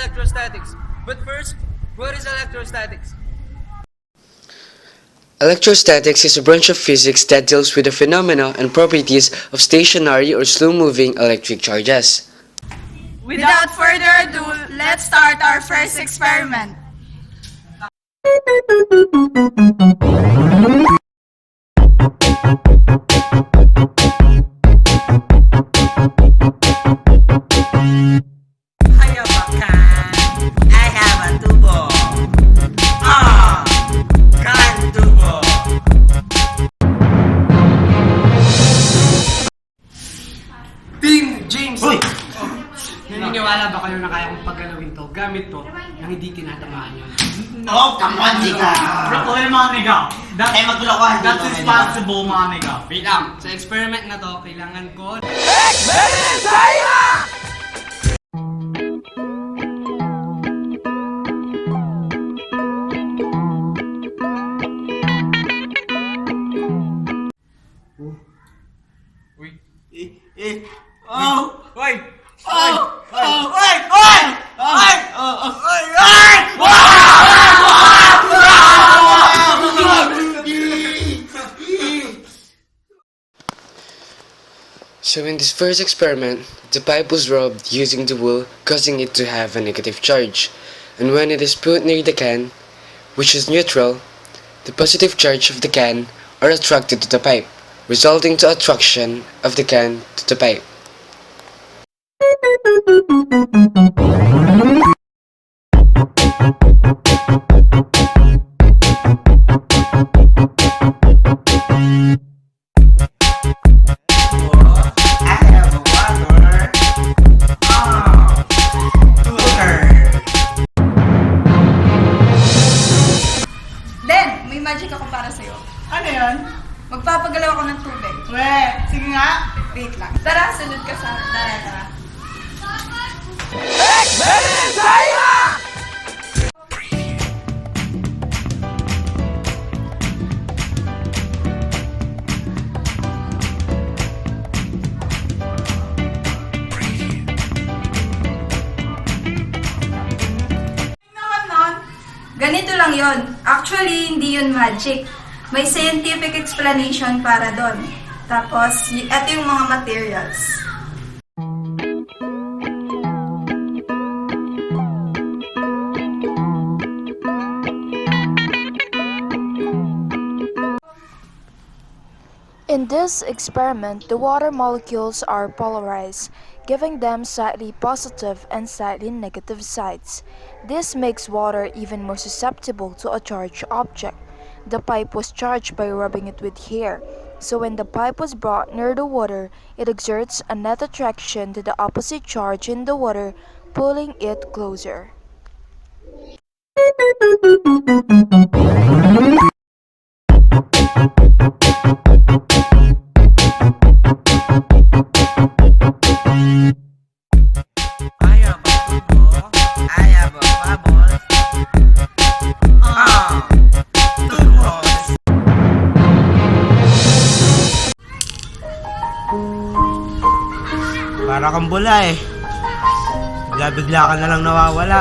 electrostatics. But first, what is electrostatics? Electrostatics is a branch of physics that deals with the phenomena and properties of stationary or slow-moving electric charges. Without further ado, let's start our first experiment. I have a tubo. Can tubo. Team James! Hoy! Naniniwala ba kayo na kaya kong paggalawin to gamit to nang hindi tinatamaan yun? Oh, come on, Jika. Okay, mga nigga. Ay, maglokohan That's dito, responsible, mga nigga. Wait lang, sa experiment na to, kailangan ko... Oh! Wait! Oh! Oh! Oy! Oy! Oy! So in this first experiment, the pipe was rubbed using the wool, causing it to have a negative charge. And when it is put near the can, which is neutral, the positive charge of the can are attracted to the pipe, resulting to attraction of the can to the pipe. I have a water. Tutor. Then, may magic ako para sa'yo. Ano yun? Magpapagalaw ako ng tubig. Sige nga. Wait lang. Tara, sunod ka sa... Tara. Ganito lang yon. Actually, hindi yun magic. May scientific explanation para doon. Tapos, ito yung mga materials. In this experiment, the water molecules are polarized, giving them slightly positive and slightly negative sides. This makes water even more susceptible to a charged object. The pipe was charged by rubbing it with hair, so when the pipe was brought near the water, it exerts a net attraction to the opposite charge in the water, pulling it closer. I have a tubo. I have a bubble. Tubos. Para kang bula eh. Bigla-bigla ka na lang nawawala.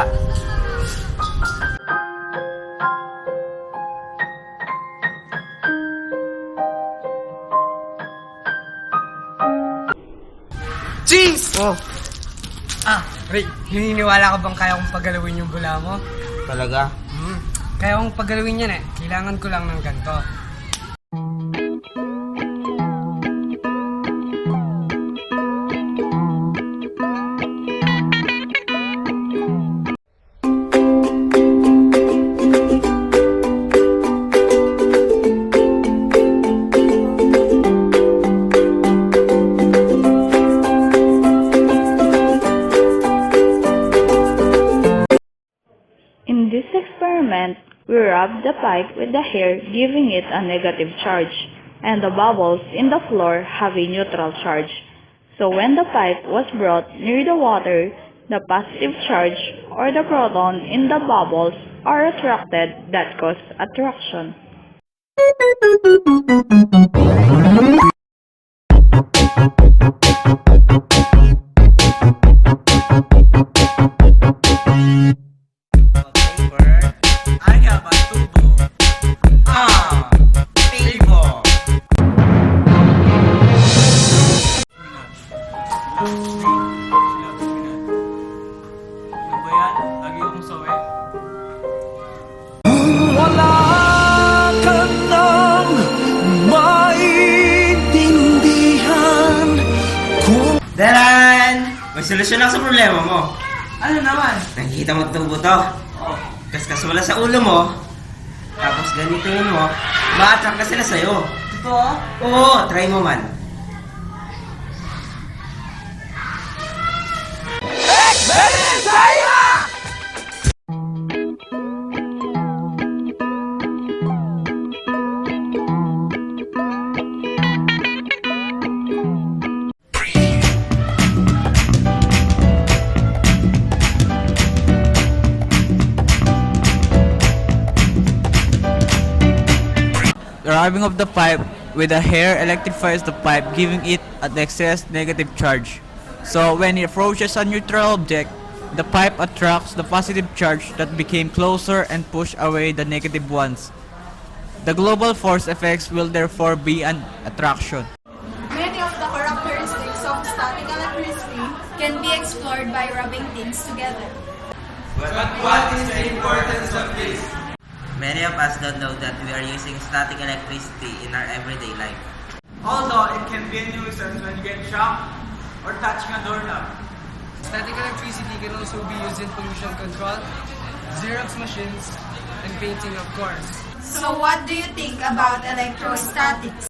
James! Oh! Ray, hininiwala ka bang kaya kong paggalawin yung bula mo? Talaga? Kaya kong paggalawin yan eh. Kailangan ko lang ng ganito. In this experiment, we rubbed the pipe with the hair, giving it a negative charge, and the bubbles in the floor have a neutral charge. So when the pipe was brought near the water, the positive charge or the proton in the bubbles are attracted that cause attraction. Lagi akong sawi. Daran! May solusyon ako sa problema mo. Ano naman? Nakikita mo tubo to? Kaskas wala sa ulo mo. Tapos ganituin mo, ma-attract na sila sa'yo. Totoo? Oo, try mo man. The rubbing of the pipe with a hair electrifies the pipe, giving it an excess negative charge. So when it approaches a neutral object, the pipe attracts the positive charge that became closer and push away the negative ones. The global force effects will therefore be an attraction. Many of the characteristics of static electricity can be explored by rubbing things together. Many of us don't know that we are using static electricity in our everyday life. Although it can be a nuisance when you get shocked or touching a doorknob. Static electricity can also be used in pollution control, Xerox machines, and painting, of course. So what do you think about electrostatics?